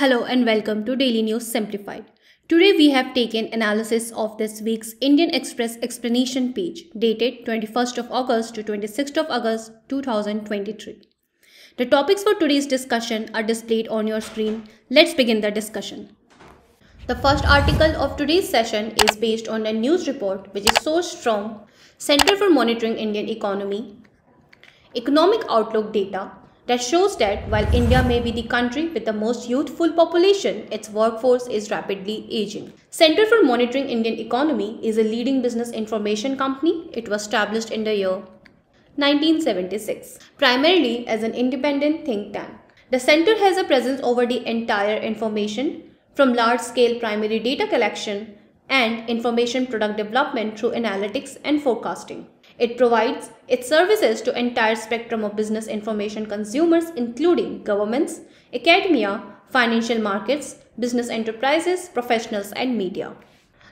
Hello and welcome to Daily News Simplified. Today we have taken analysis of this week's Indian Express explanation page dated 21st of August to 26th of August 2023. The topics for today's discussion are displayed on your screen. Let's begin the discussion. The first article of today's session is based on a news report which is sourced from Center for Monitoring Indian Economy, Economic Outlook data that shows that while India may be the country with the most youthful population, its workforce is rapidly aging. Center for Monitoring Indian Economy is a leading business information company. It was established in the year 1976, primarily as an independent think tank. The center has a presence over the entire information from large-scale primary data collection and information product development through analytics and forecasting. It provides its services to entire spectrum of business information consumers, including governments, academia, financial markets, business enterprises, professionals, and media.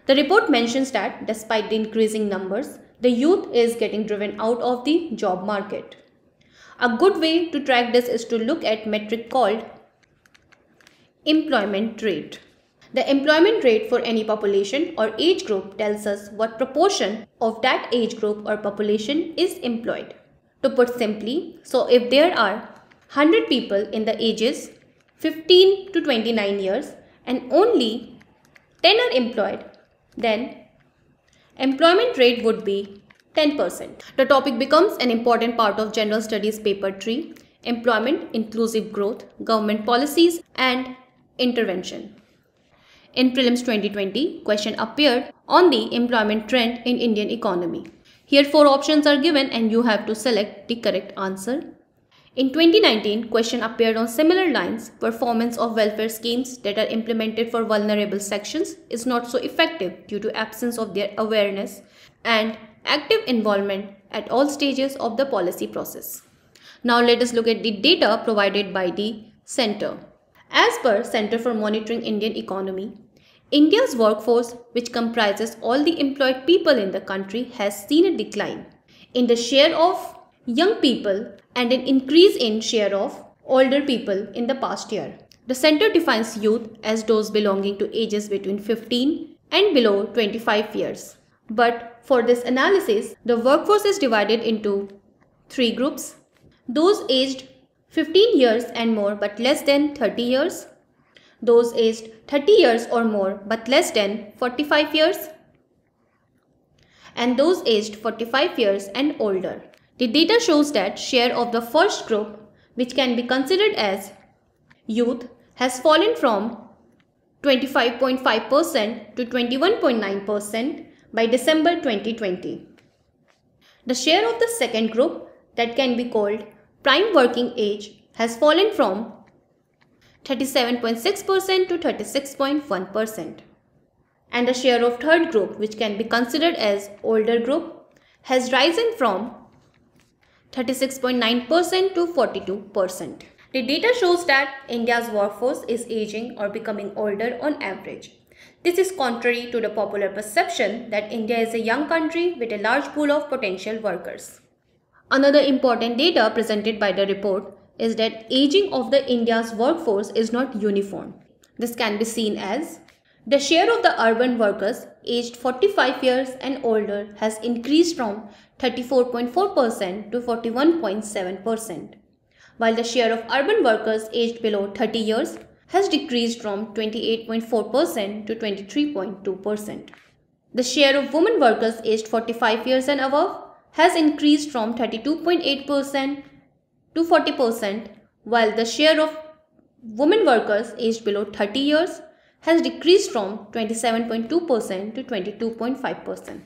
The report mentions that despite the increasing numbers, the youth is getting driven out of the job market. A good way to track this is to look at a metric called employment rate. The employment rate for any population or age group tells us what proportion of that age group or population is employed. To put simply, so if there are 100 people in the ages 15 to 29 years and only 10 are employed, then employment rate would be 10%. The topic becomes an important part of General Studies Paper 3, Employment, Inclusive Growth, Government Policies and Intervention. In Prelims 2020, question appeared on the employment trend in Indian economy. Here 4 options are given and you have to select the correct answer. In 2019, question appeared on similar lines. Performance of welfare schemes that are implemented for vulnerable sections is not so effective due to absence of their awareness and active involvement at all stages of the policy process. Now let us look at the data provided by the center. As per Center for Monitoring Indian Economy, India's workforce, which comprises all the employed people in the country, has seen a decline in the share of young people and an increase in share of older people in the past year. The center defines youth as those belonging to ages between 15 and below 25 years. But for this analysis, the workforce is divided into 3 groups: those aged 15 years and more but less than 30 years, those aged 30 years or more but less than 45 years, and those aged 45 years and older. The data shows that share of the first group, which can be considered as youth, has fallen from 25.5% to 21.9% by December 2020. The share of the second group, that can be called prime working age, has fallen from 37.6% to 36.1%. And the share of third group, which can be considered as older group, has risen from 36.9% to 42%. The data shows that India's workforce is aging or becoming older on average. This is contrary to the popular perception that India is a young country with a large pool of potential workers. Another important data presented by the report is that aging of the India's workforce is not uniform. This can be seen as the share of the urban workers aged 45 years and older has increased from 34.4% to 41.7%, while the share of urban workers aged below 30 years has decreased from 28.4% to 23.2%. The share of women workers aged 45 years and above has increased from 32.8% to 40%, while the share of women workers aged below 30 years has decreased from 27.2% to 22.5%.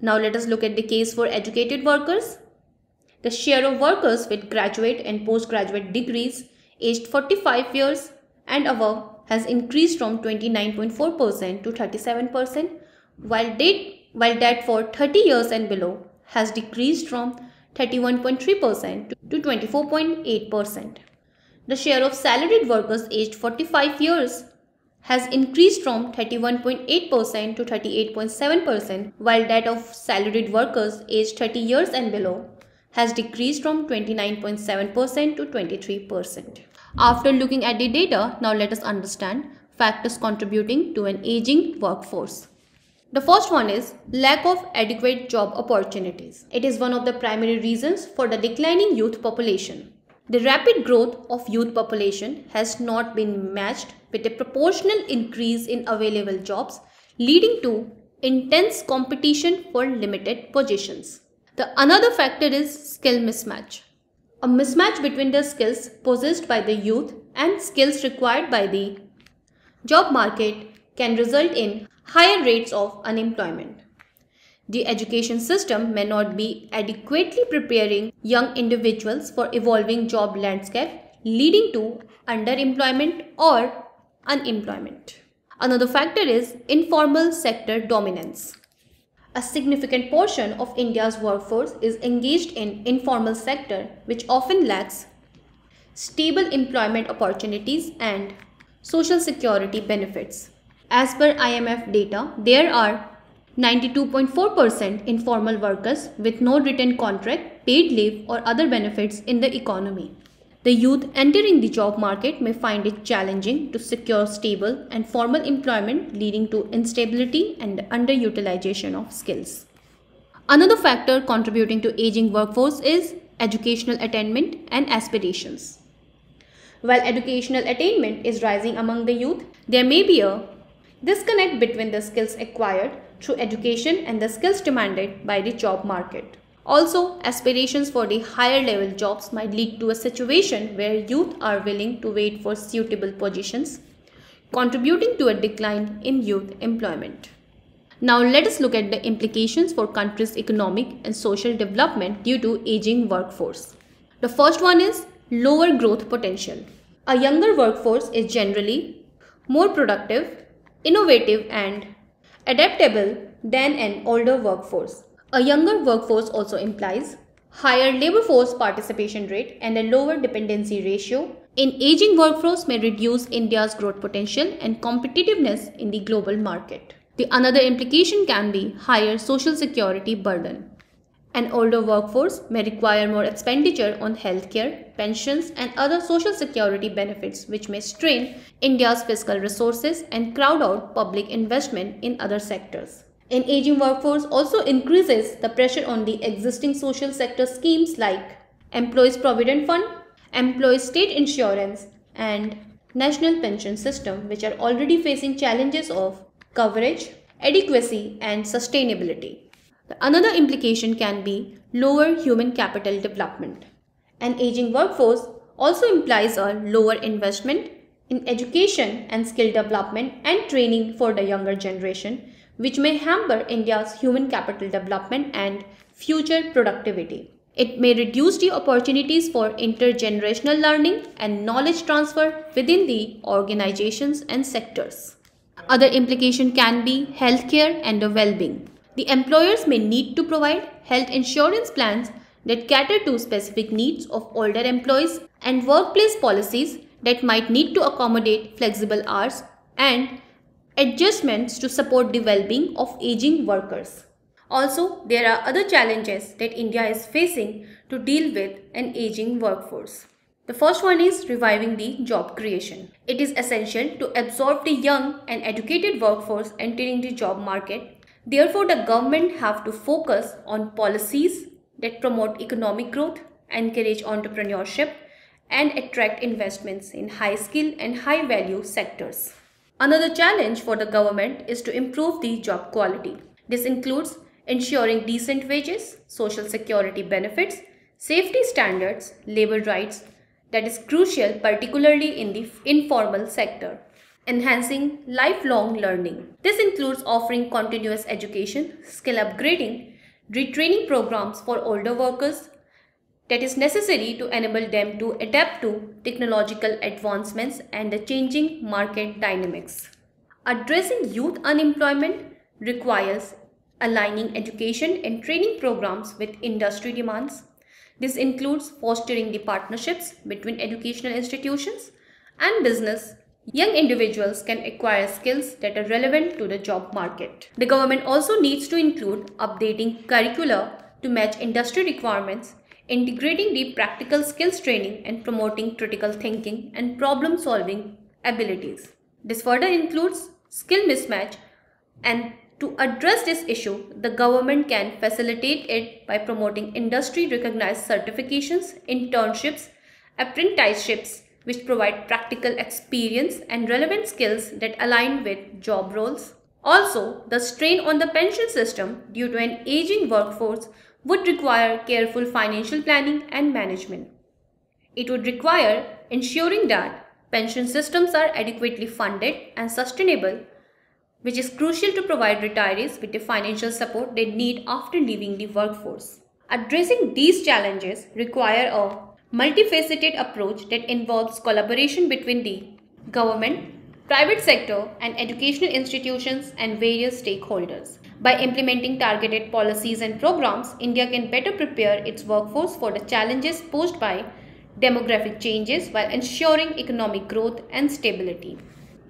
Now let us look at the case for educated workers. The share of workers with graduate and postgraduate degrees aged 45 years and above has increased from 29.4% to 37%, while that for 30 years and below has decreased from 31.3% to 24.8%. The share of salaried workers aged 45 years has increased from 31.8% to 38.7%, while that of salaried workers aged 30 years and below has decreased from 29.7% to 23%. After looking at the data, now let us understand factors contributing to an aging workforce. The first one is lack of adequate job opportunities. It is one of the primary reasons for the declining youth population. The rapid growth of youth population has not been matched with a proportional increase in available jobs, leading to intense competition for limited positions. The another factor is skill mismatch. A mismatch between the skills possessed by the youth and skills required by the job market can result in higher rates of unemployment. The education system may not be adequately preparing young individuals for evolving job landscape, leading to underemployment or unemployment. Another factor is informal sector dominance. A significant portion of India's workforce is engaged in informal sector, which often lacks stable employment opportunities and social security benefits. As per IMF data, there are 92.4% informal workers with no written contract, paid leave or other benefits in the economy. The youth entering the job market may find it challenging to secure stable and formal employment, leading to instability and underutilization of skills. Another factor contributing to aging workforce is educational attainment and aspirations. While educational attainment is rising among the youth, there may be a disconnect between the skills acquired through education and the skills demanded by the job market. Also, aspirations for the higher level jobs might lead to a situation where youth are willing to wait for suitable positions, contributing to a decline in youth employment. Now let us look at the implications for country's economic and social development due to aging workforce. The first one is lower growth potential. A younger workforce is generally more productive, innovative and adaptable than an older workforce. A younger workforce also implies higher labor force participation rate and a lower dependency ratio. An aging workforce may reduce India's growth potential and competitiveness in the global market. The another implication can be higher social security burden. An older workforce may require more expenditure on healthcare, pensions and other social security benefits, which may strain India's fiscal resources and crowd out public investment in other sectors. An aging workforce also increases the pressure on the existing social sector schemes like Employees Provident Fund, Employees State Insurance and National Pension System, which are already facing challenges of coverage, adequacy and sustainability. Another implication can be lower human capital development. An aging workforce also implies a lower investment in education and skill development and training for the younger generation, which may hamper India's human capital development and future productivity. It may reduce the opportunities for intergenerational learning and knowledge transfer within the organizations and sectors. Other implication can be healthcare and well-being. The employers may need to provide health insurance plans that cater to specific needs of older employees and workplace policies that might need to accommodate flexible hours and adjustments to support the well-being of aging workers. Also, there are other challenges that India is facing to deal with an aging workforce. The first one is reviving the job creation. It is essential to absorb the young and educated workforce entering the job market. Therefore, the government have to focus on policies that promote economic growth, encourage entrepreneurship, and attract investments in high-skill and high-value sectors. Another challenge for the government is to improve the job quality. This includes ensuring decent wages, social security benefits, safety standards, labor rights, that is crucial particularly in the informal sector. Enhancing lifelong learning. This includes offering continuous education, skill upgrading, retraining programs for older workers that is necessary to enable them to adapt to technological advancements and the changing market dynamics. Addressing youth unemployment requires aligning education and training programs with industry demands. This includes fostering the partnerships between educational institutions and business. Young individuals can acquire skills that are relevant to the job market. The government also needs to include updating curricula to match industry requirements, integrating deep practical skills training and promoting critical thinking and problem-solving abilities. This further includes skill mismatch, and to address this issue, the government can facilitate it by promoting industry-recognized certifications, internships, apprenticeships, which provide practical experience and relevant skills that align with job roles. Also, the strain on the pension system due to an aging workforce would require careful financial planning and management. It would require ensuring that pension systems are adequately funded and sustainable, which is crucial to provide retirees with the financial support they need after leaving the workforce. Addressing these challenges require a multifaceted approach that involves collaboration between the government, private sector, and educational institutions and various stakeholders. By implementing targeted policies and programs, India can better prepare its workforce for the challenges posed by demographic changes while ensuring economic growth and stability.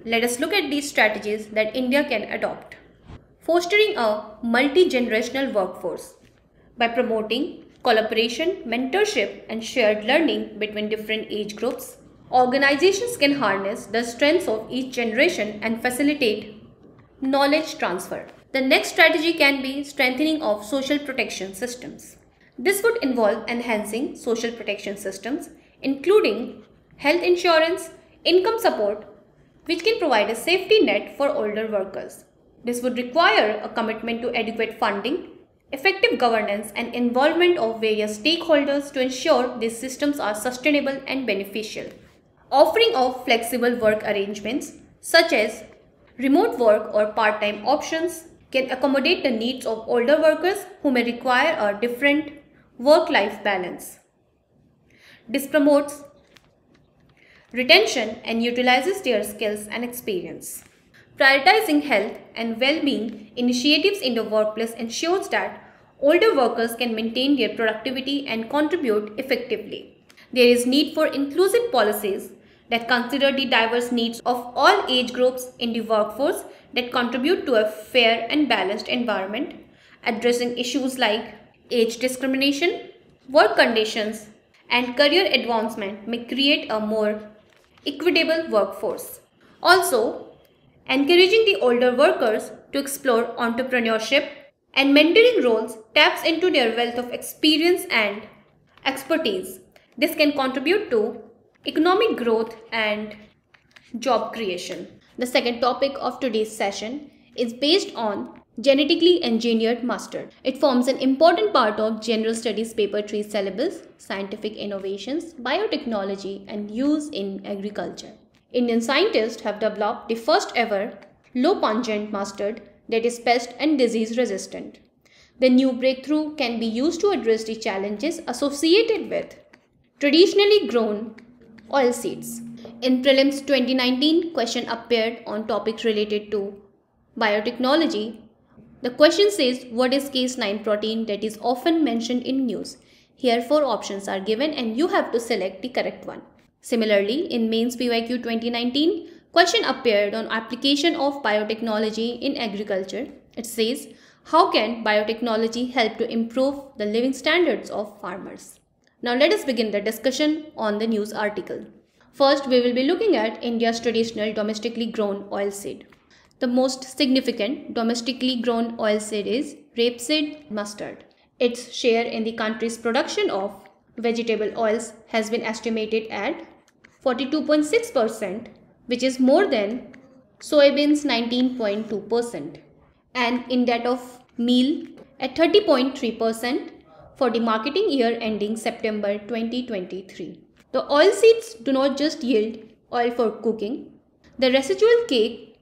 Let us look at these strategies that India can adopt. Fostering a multi-generational workforce. By promoting collaboration, mentorship, and shared learning between different age groups, organizations can harness the strengths of each generation and facilitate knowledge transfer. The next strategy can be strengthening of social protection systems. This would involve enhancing social protection systems, including health insurance, income support, which can provide a safety net for older workers. This would require a commitment to adequate funding, effective governance, and involvement of various stakeholders to ensure these systems are sustainable and beneficial. Offering of flexible work arrangements, such as remote work or part-time options, can accommodate the needs of older workers who may require a different work-life balance. This promotes retention and utilizes their skills and experience. Prioritizing health and well-being initiatives in the workplace ensures that older workers can maintain their productivity and contribute effectively. There is need for inclusive policies that consider the diverse needs of all age groups in the workforce that contribute to a fair and balanced environment, addressing issues like age discrimination, work conditions, and career advancement may create a more equitable workforce. Also, encouraging the older workers to explore entrepreneurship and mentoring roles taps into their wealth of experience and expertise. This can contribute to economic growth and job creation. The second topic of today's session is based on genetically engineered mustard. It forms an important part of General Studies Paper 3 syllabus, scientific innovations, biotechnology, and use in agriculture. Indian scientists have developed the first ever low pungent mustard that is pest and disease resistant. The new breakthrough can be used to address the challenges associated with traditionally grown oilseeds. In Prelims 2019, question appeared on topics related to biotechnology. The question says, what is case 9 protein that is often mentioned in news? Here 4 options are given and you have to select the correct one. Similarly, in Mains PYQ 2019, question appeared on application of biotechnology in agriculture. It says, how can biotechnology help to improve the living standards of farmers? Now let us begin the discussion on the news article. First, we will be looking at India's traditional domestically grown oilseed. The most significant domestically grown oilseed is rapeseed mustard. Its share in the country's production of vegetable oils has been estimated at 42.6%, which is more than soybeans 19.2%, and in that of meal at 30.3% for the marketing year ending September 2023. The oilseeds do not just yield oil for cooking. The residual cake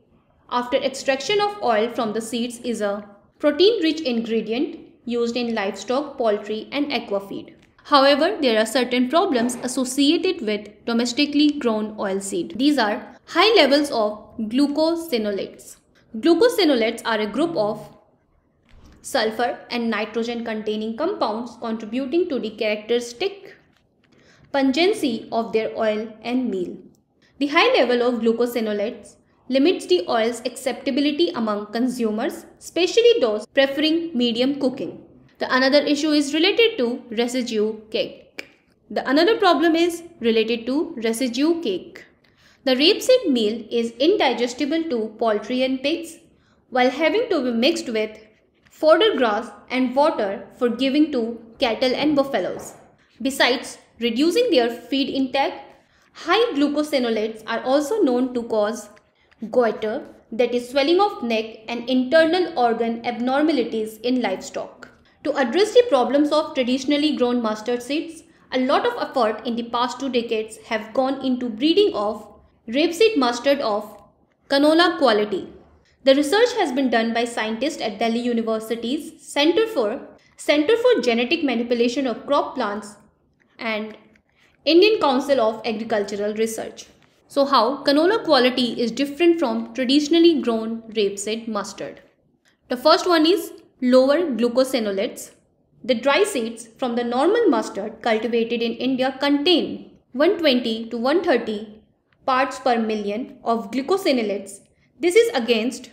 after extraction of oil from the seeds is a protein-rich ingredient used in livestock, poultry, and aquafeed. However, there are certain problems associated with domestically grown oilseed. These are high levels of glucosinolates. Glucosinolates are a group of sulfur and nitrogen containing compounds contributing to the characteristic pungency of their oil and meal. The high level of glucosinolates limits the oil's acceptability among consumers, especially those preferring medium cooking. The another issue is related to residue cake. The another problem is related to residue cake. The rapeseed meal is indigestible to poultry and pigs while having to be mixed with fodder grass and water for giving to cattle and buffaloes. Besides reducing their feed intake, high glucosinolates are also known to cause goiter, that is swelling of neck and internal organ abnormalities in livestock. To address the problems of traditionally grown mustard seeds, a lot of effort in the past 2 decades have gone into breeding of rapeseed mustard of canola quality. The research has been done by scientists at Delhi University's Center for Genetic Manipulation of Crop Plants and Indian Council of Agricultural Research. So how canola quality is different from traditionally grown rapeseed mustard? The first one is lower glucosinolates. The dry seeds from the normal mustard cultivated in India contain 120 to 130 parts per million of glucosinolates. This is against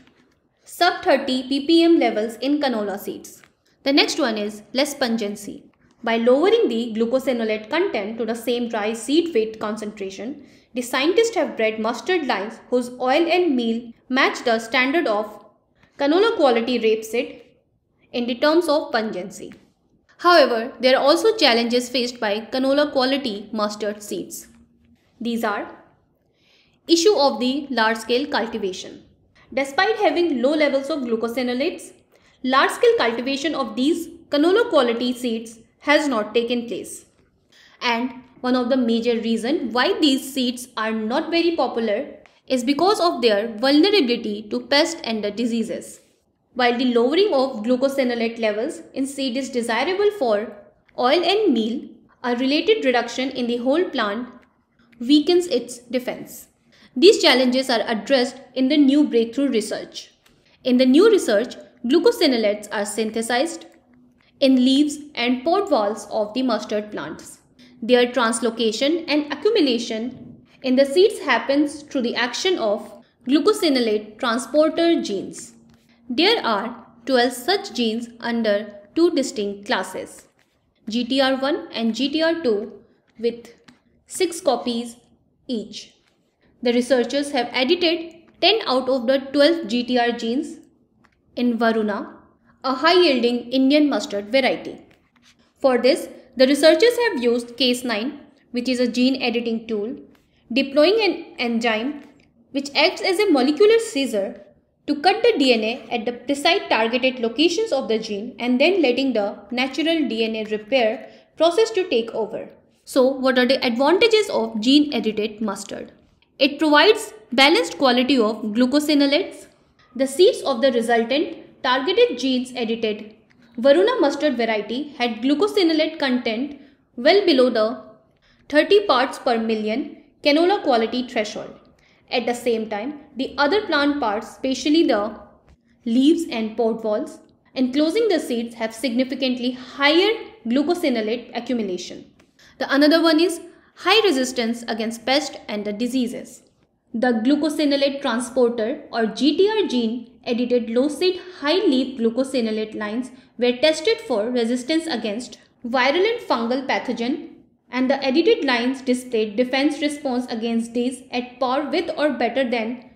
sub 30 ppm levels in canola seeds. The next one is less pungency. By lowering the glucosinolate content to the same dry seed weight concentration, the scientists have bred mustard lines whose oil and meal match the standard of canola quality rapeseed in the terms of pungency. However, there are also challenges faced by canola quality mustard seeds. These are issue of the large-scale cultivation. Despite having low levels of glucosinolates, large-scale cultivation of these canola quality seeds has not taken place. And one of the major reasons why these seeds are not very popular is because of their vulnerability to pests and diseases. While the lowering of glucosinolate levels in seed is desirable for oil and meal, a related reduction in the whole plant weakens its defense. These challenges are addressed in the new breakthrough research. In the new research, glucosinolates are synthesized in leaves and pod walls of the mustard plants. Their translocation and accumulation in the seeds happens through the action of glucosinolate transporter genes. There are 12 such genes under 2 distinct classes, GTR1 and GTR2 with 6 copies each. The researchers have edited 10 out of the 12 GTR genes in Varuna, a high-yielding Indian mustard variety. For this, the researchers have used Cas9, which is a gene editing tool, deploying an enzyme which acts as a molecular scissor to cut the DNA at the precise targeted locations of the gene and then letting the natural DNA repair process to take over. So, what are the advantages of gene-edited mustard? It provides balanced quality of glucosinolates. The seeds of the resultant targeted genes edited Varuna mustard variety had glucosinolate content well below the 30 parts per million canola quality threshold. At the same time, the other plant parts, especially the leaves and pod walls enclosing the seeds, have significantly higher glucosinolate accumulation. The another one is high resistance against pests and the diseases. The glucosinolate transporter or GTR gene edited low-seed high-leaf glucosinolate lines were tested for resistance against virulent fungal pathogen, and the edited lines displayed defense response against these at par with or better than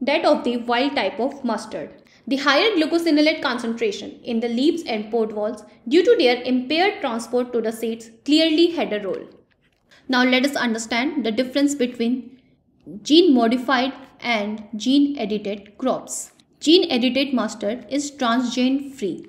that of the wild type of mustard. The higher glucosinolate concentration in the leaves and pod walls due to their impaired transport to the seeds clearly had a role. Now let us understand the difference between gene-modified and gene-edited crops. Gene-edited mustard is transgene-free.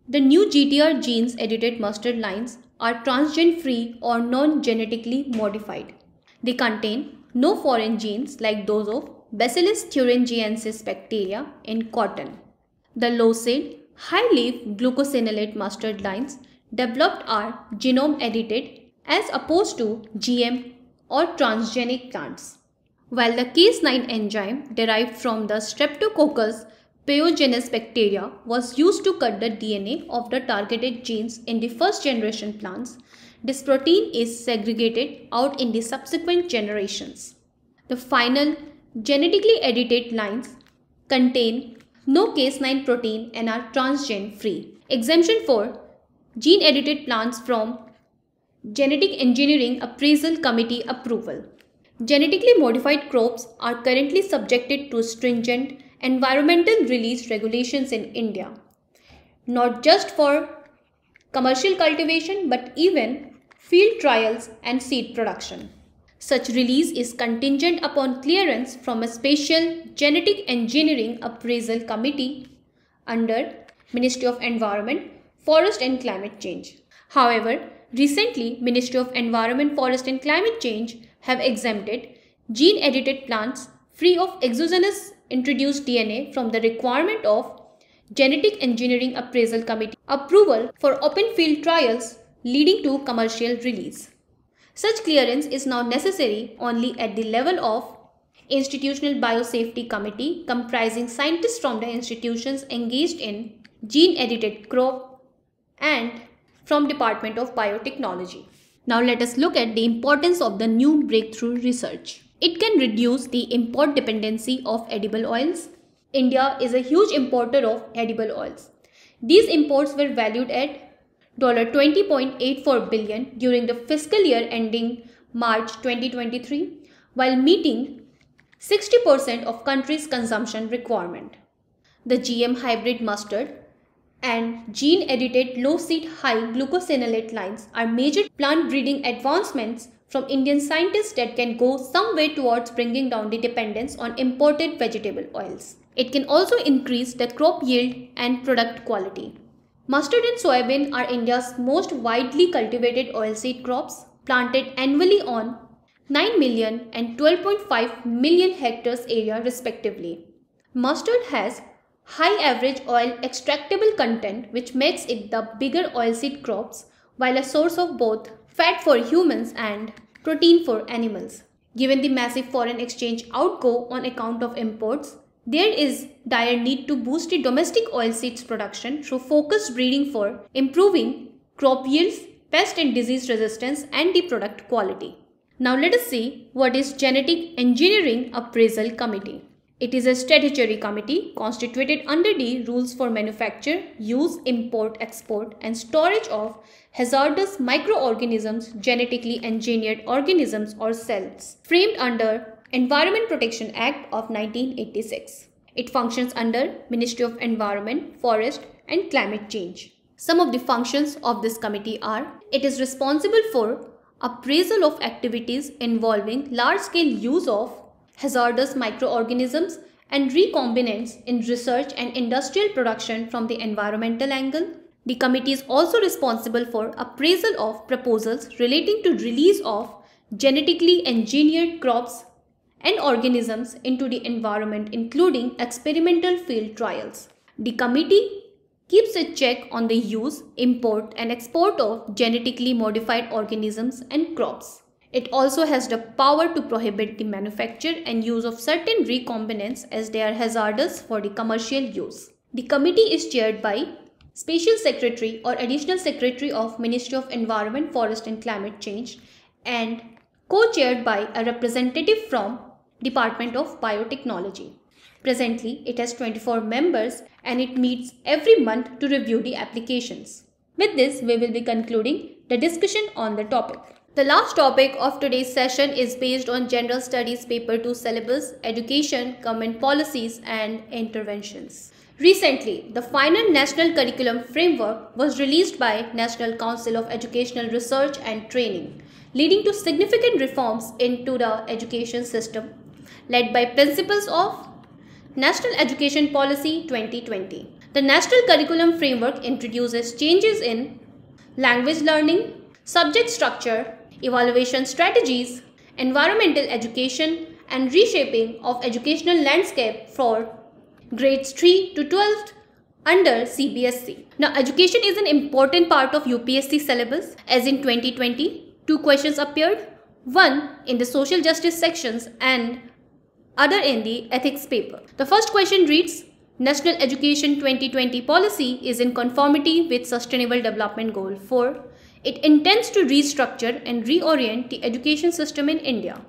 The new GTR genes-edited mustard lines are transgene-free or non-genetically modified. They contain no foreign genes like those of Bacillus thuringiensis bacteria in cotton. The low-seed, high-leaf glucosinolate mustard lines developed are genome-edited as opposed to GM or transgenic plants. While the Cas9 enzyme derived from the Streptococcus pyogenes bacteria was used to cut the DNA of the targeted genes in the first generation plants, this protein is segregated out in the subsequent generations. The final genetically edited lines contain no Cas9 protein and are transgene free. Exemption for gene-edited plants from Genetic Engineering Appraisal Committee approval. Genetically modified crops are currently subjected to stringent environmental release regulations in India, not just for commercial cultivation but even field trials and seed production. Such release is contingent upon clearance from a special Genetic Engineering Appraisal Committee under Ministry of Environment, Forest and Climate Change. However, recently Ministry of Environment, Forest and Climate Change have exempted gene-edited plants free of exogenous introduced DNA from the requirement of Genetic Engineering Appraisal Committee approval for open field trials leading to commercial release. Such clearance is now necessary only at the level of Institutional Biosafety Committee comprising scientists from the institutions engaged in gene-edited crop and from Department of Biotechnology. Now let us look at the importance of the new breakthrough research. It can reduce the import dependency of edible oils. India is a huge importer of edible oils. These imports were valued at $20.84 billion during the fiscal year ending March 2023, while meeting 60% of country's consumption requirement. The GM hybrid mustard and gene-edited low-seed high glucosinolate lines are major plant breeding advancements from Indian scientists that can go some way towards bringing down the dependence on imported vegetable oils. It can also increase the crop yield and product quality. Mustard and soybean are India's most widely cultivated oilseed crops, planted annually on 9 million and 12.5 million hectares area respectively. Mustard has high average oil extractable content, which makes it the bigger oilseed crops, while a source of both fat for humans and protein for animals. Given the massive foreign exchange outgo on account of imports, there is dire need to boost the domestic oilseeds production through focused breeding for improving crop yields, pest and disease resistance, and the product quality. Now let us see what is Genetic Engineering Appraisal Committee. It is a statutory committee constituted under the Rules for Manufacture, Use, Import, Export and Storage of Hazardous Microorganisms, Genetically Engineered Organisms or cells, framed under Environment Protection Act of 1986. It functions under Ministry of Environment, Forest and Climate Change. Some of the functions of this committee are: it is responsible for appraisal of activities involving large-scale use of hazardous microorganisms and recombinants in research and industrial production from the environmental angle. The committee is also responsible for appraisal of proposals relating to release of genetically engineered crops and organisms into the environment, including experimental field trials. The committee keeps a check on the use, import and export of genetically modified organisms and crops. It also has the power to prohibit the manufacture and use of certain recombinants as they are hazardous for the commercial use. The committee is chaired by Special Secretary or Additional Secretary of Ministry of Environment, Forest and Climate Change and co-chaired by a representative from Department of Biotechnology. Presently, it has 24 members and it meets every month to review the applications. With this, we will be concluding the discussion on the topic. The last topic of today's session is based on General Studies Paper 2 syllabus, Education, Government Policies and Interventions. Recently, the final National Curriculum Framework was released by National Council of Educational Research and Training, leading to significant reforms into the education system, led by principles of National Education Policy 2020. The National Curriculum Framework introduces changes in language learning, subject structure, evaluation strategies, environmental education, and reshaping of educational landscape for grades 3 to 12 under CBSE. Now, education is an important part of UPSC syllabus, as in 2020, 2 questions appeared, one in the social justice sections and other in the ethics paper. The first question reads, National Education 2020 policy is in conformity with Sustainable Development Goal 4. It intends to restructure and reorient the education system in India.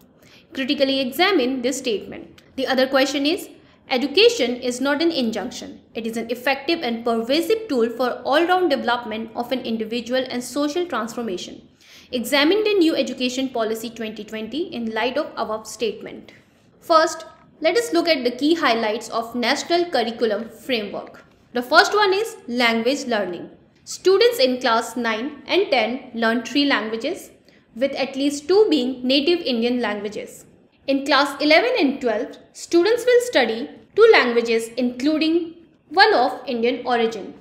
Critically examine this statement. The other question is, Education is not an injunction. It is an effective and pervasive tool for all-round development of an individual and social transformation. Examine the new Education Policy 2020 in light of above statement. First, let us look at the key highlights of National Curriculum Framework. The first one is language learning. Students in class 9 and 10 learn 3 languages, with at least 2 being native Indian languages. In class 11 and 12, students will study 2 languages including one of Indian origin.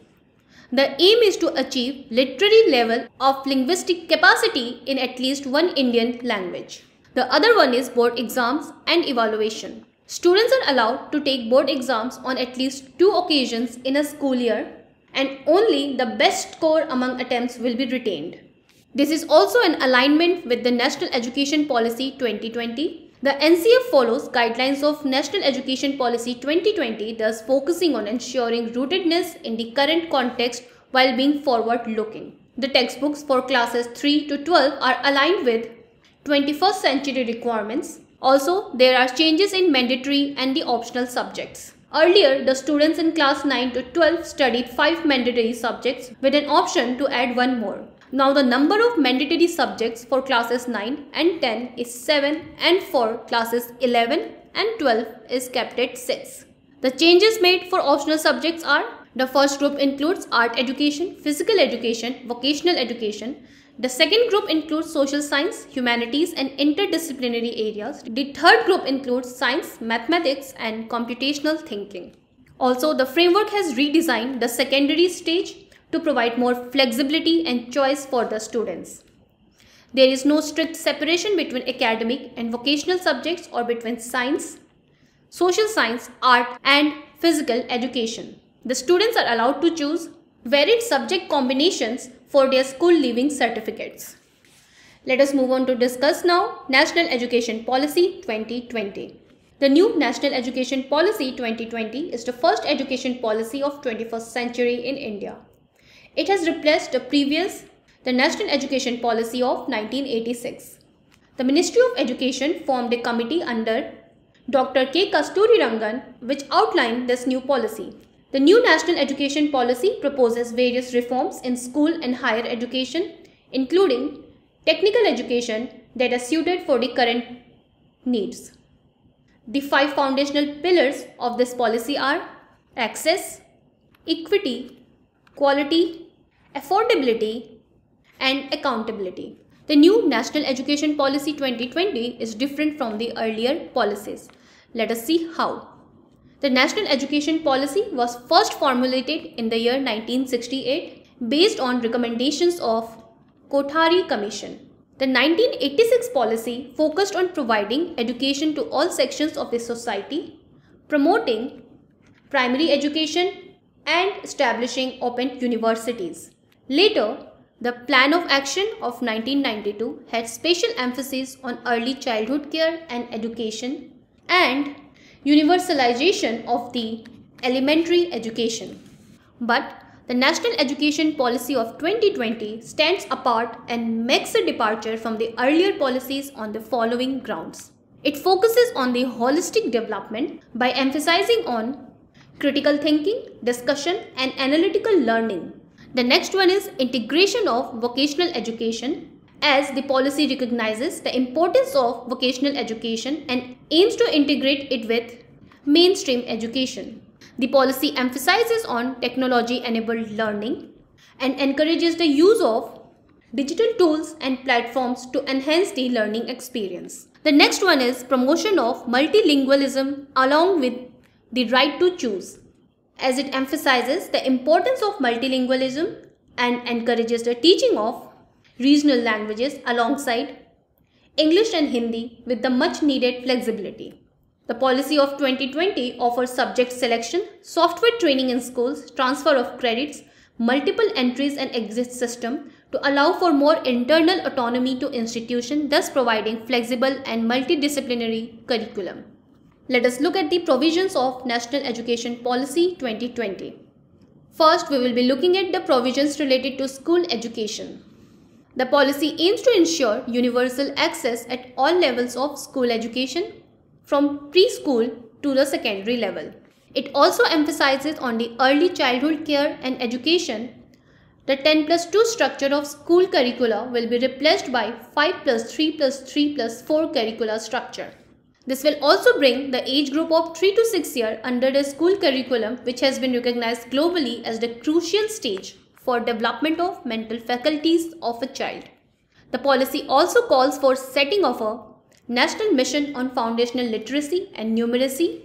The aim is to achieve literary level of linguistic capacity in at least one Indian language. The other one is board exams and evaluation. Students are allowed to take board exams on at least 2 occasions in a school year, and only the best score among attempts will be retained. This is also in alignment with the National Education Policy 2020. The NCF follows guidelines of National Education Policy 2020, thus focusing on ensuring rootedness in the current context while being forward-looking. The textbooks for classes 3 to 12 are aligned with 21st century requirements. Also, there are changes in mandatory and the optional subjects. Earlier, the students in class 9 to 12 studied 5 mandatory subjects with an option to add 1 more. Now the number of mandatory subjects for classes 9 and 10 is 7, and for classes 11 and 12 is kept at 6. The changes made for optional subjects are: the first group includes art education, physical education, vocational education. The second group includes social science, humanities and interdisciplinary areas. The third group includes science, mathematics and computational thinking. Also, the framework has redesigned the secondary stage to provide more flexibility and choice for the students. There is no strict separation between academic and vocational subjects or between science, social science, art and physical education. The students are allowed to choose varied subject combinations for their school leaving certificates. Let us move on to discuss now National Education Policy 2020. The new National Education Policy 2020 is the first education policy of 21st century in India. It has replaced the National Education Policy of 1986. The Ministry of Education formed a committee under Dr. K. Kasturirangan which outlined this new policy. The new National Education Policy proposes various reforms in school and higher education, including technical education that are suited for the current needs. The 5 foundational pillars of this policy are access, equity, quality, affordability, and accountability. The new National Education Policy 2020 is different from the earlier policies. Let us see how. The National Education Policy was first formulated in the year 1968 based on recommendations of Kothari Commission. The 1986 policy focused on providing education to all sections of the society, promoting primary education, and establishing open universities. Later, the Plan of Action of 1992 had special emphasis on early childhood care and education and universalization of the elementary education. But the National Education Policy of 2020 stands apart and makes a departure from the earlier policies on the following grounds. It focuses on the holistic development by emphasizing on critical thinking, discussion, and analytical learning. The next one is integration of vocational education, as the policy recognizes the importance of vocational education and aims to integrate it with mainstream education. The policy emphasizes on technology-enabled learning and encourages the use of digital tools and platforms to enhance the learning experience. The next one is promotion of multilingualism along with the right to choose, as it emphasizes the importance of multilingualism and encourages the teaching of regional languages alongside English and Hindi with the much needed flexibility. The policy of 2020 offers subject selection, software training in schools, transfer of credits, multiple entries and exit system to allow for more internal autonomy to institution, thus providing flexible and multidisciplinary curriculum. Let us look at the provisions of National Education Policy 2020. First, we will be looking at the provisions related to school education. The policy aims to ensure universal access at all levels of school education, from preschool to the secondary level. It also emphasizes on the early childhood care and education. The 10+2 structure of school curricula will be replaced by 5+3+3+4 curricula structure. This will also bring the age group of 3 to 6 years under the school curriculum, which has been recognized globally as the crucial stage for development of mental faculties of a child. The policy also calls for setting of a national mission on foundational literacy and numeracy.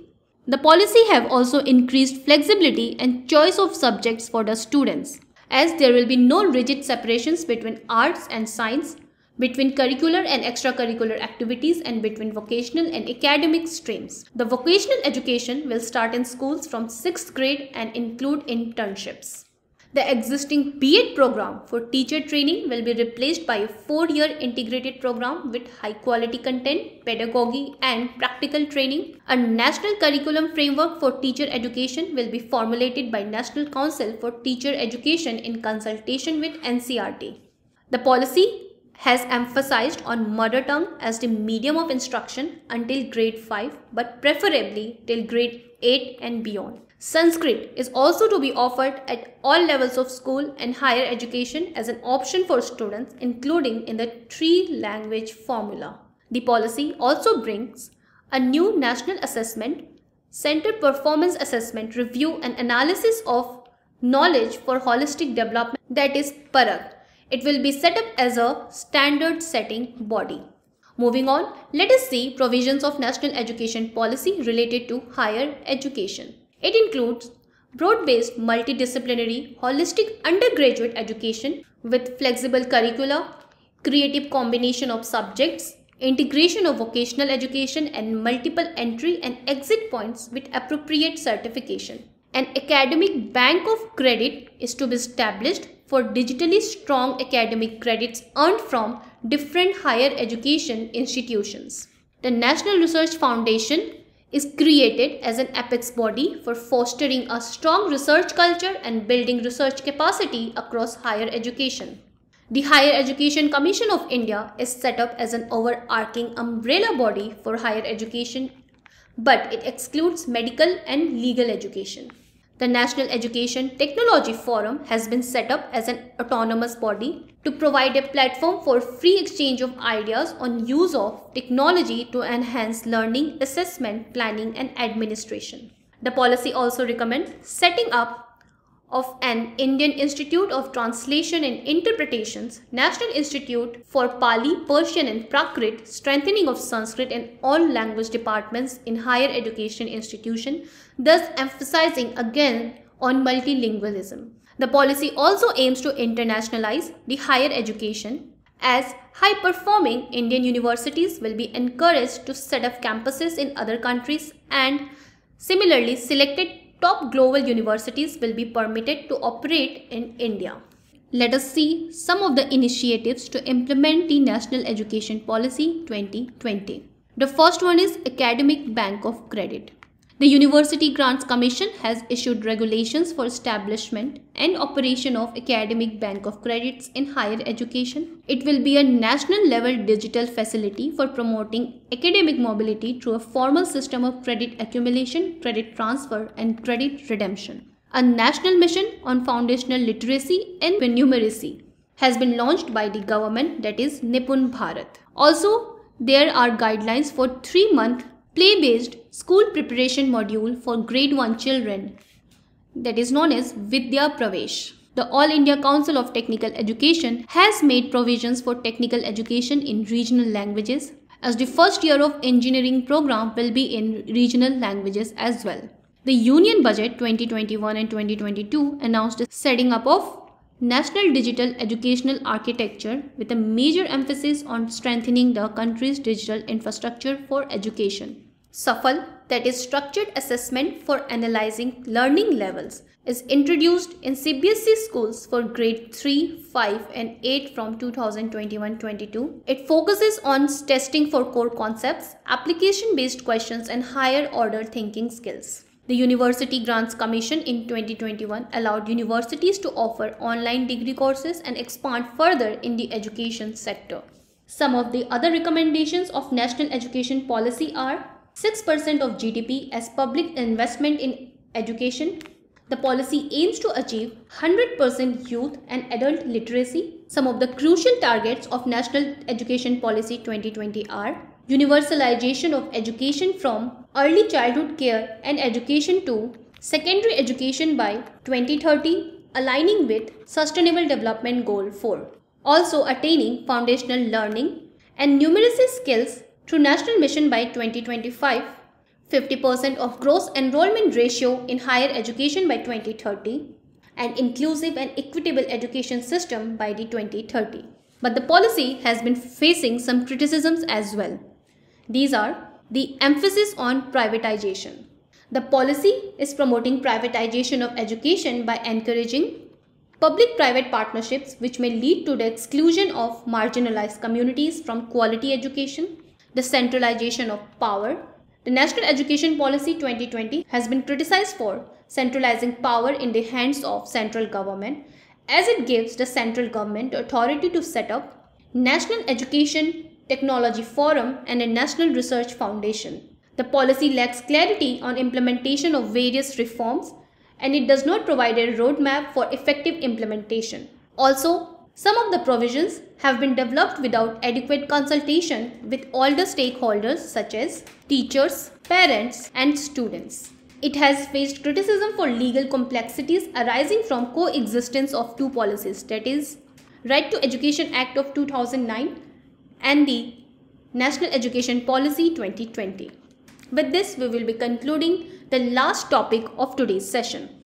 The policy have also increased flexibility and choice of subjects for the students, as there will be no rigid separations between arts and science, between curricular and extracurricular activities, and between vocational and academic streams. The vocational education will start in schools from 6th grade and include internships. The existing B.Ed program for teacher training will be replaced by a 4-year integrated program with high quality content, pedagogy and practical training. A national curriculum framework for teacher education will be formulated by National Council for Teacher Education in consultation with NCERT. The policy has emphasized on mother tongue as the medium of instruction until grade 5, but preferably till grade 8 and beyond. Sanskrit is also to be offered at all levels of school and higher education as an option for students, including in the 3-language formula. The policy also brings a new national assessment, Centered Performance Assessment Review and Analysis of Knowledge for Holistic Development, that is PARAG. It will be set up as a standard setting body. Moving on, let us see provisions of National Education Policy related to higher education. It includes broad-based multidisciplinary holistic undergraduate education with flexible curricula, creative combination of subjects, integration of vocational education and multiple entry and exit points with appropriate certification. An academic bank of credit is to be established for digitally strong academic credits earned from different higher education institutions. The National Research Foundation is created as an apex body for fostering a strong research culture and building research capacity across higher education. The Higher Education Commission of India is set up as an overarching umbrella body for higher education, but it excludes medical and legal education. The National Education Technology Forum has been set up as an autonomous body to provide a platform for free exchange of ideas on use of technology to enhance learning, assessment, planning and administration. The policy also recommends setting up of an Indian Institute of Translation and Interpretations, National Institute for Pali, Persian and Prakrit, strengthening of Sanskrit in all language departments in higher education institution, thus emphasizing again on multilingualism. The policy also aims to internationalize the higher education, as high-performing Indian universities will be encouraged to set up campuses in other countries, and similarly selected top global universities will be permitted to operate in India. Let us see some of the initiatives to implement the National Education Policy 2020. The first one is Academic Bank of Credit. The University Grants Commission has issued regulations for establishment and operation of Academic Bank of Credits in higher education. It will be a national level digital facility for promoting academic mobility through a formal system of credit accumulation, credit transfer and credit redemption. A national mission on foundational literacy and numeracy has been launched by the government, that is Nipun Bharat. Also, there are guidelines for 3-month play-based school preparation module for grade 1 children, that is known as Vidya Pravesh. The All India Council of Technical Education has made provisions for technical education in regional languages, as the first year of engineering program will be in regional languages as well. The Union Budget 2021 and 2022 announced the setting up of National Digital Educational Architecture with a major emphasis on strengthening the country's digital infrastructure for education. SAFAL, that is Structured Assessment for Analyzing Learning Levels, is introduced in CBSE schools for grade 3, 5 and 8 from 2021-22. It focuses on testing for core concepts, application-based questions and higher order thinking skills. The University Grants Commission in 2021 allowed universities to offer online degree courses and expand further in the education sector. Some of the other recommendations of National Education Policy are 6% of GDP as public investment in education. The policy aims to achieve 100% youth and adult literacy. Some of the crucial targets of National Education Policy 2020 are universalization of education from early childhood care and education to secondary education by 2030, aligning with Sustainable Development Goal 4. Also attaining foundational learning and numeracy skills through National Mission by 2025, 50% of gross enrollment ratio in higher education by 2030, and inclusive and equitable education system by the 2030. But the policy has been facing some criticisms as well. These are the emphasis on privatization. The policy is promoting privatization of education by encouraging public-private partnerships which may lead to the exclusion of marginalized communities from quality education, the centralization of power. The National Education Policy 2020 has been criticized for centralizing power in the hands of central government, as it gives the central government authority to set up National Education Technology Forum and a National Research Foundation. The policy lacks clarity on implementation of various reforms, and it does not provide a roadmap for effective implementation. Also, some of the provisions have been developed without adequate consultation with all the stakeholders such as teachers, parents, and students. It has faced criticism for legal complexities arising from coexistence of two policies, that is, Right to Education Act of 2009 and the National Education Policy 2020. With this, we will be concluding the last topic of today's session.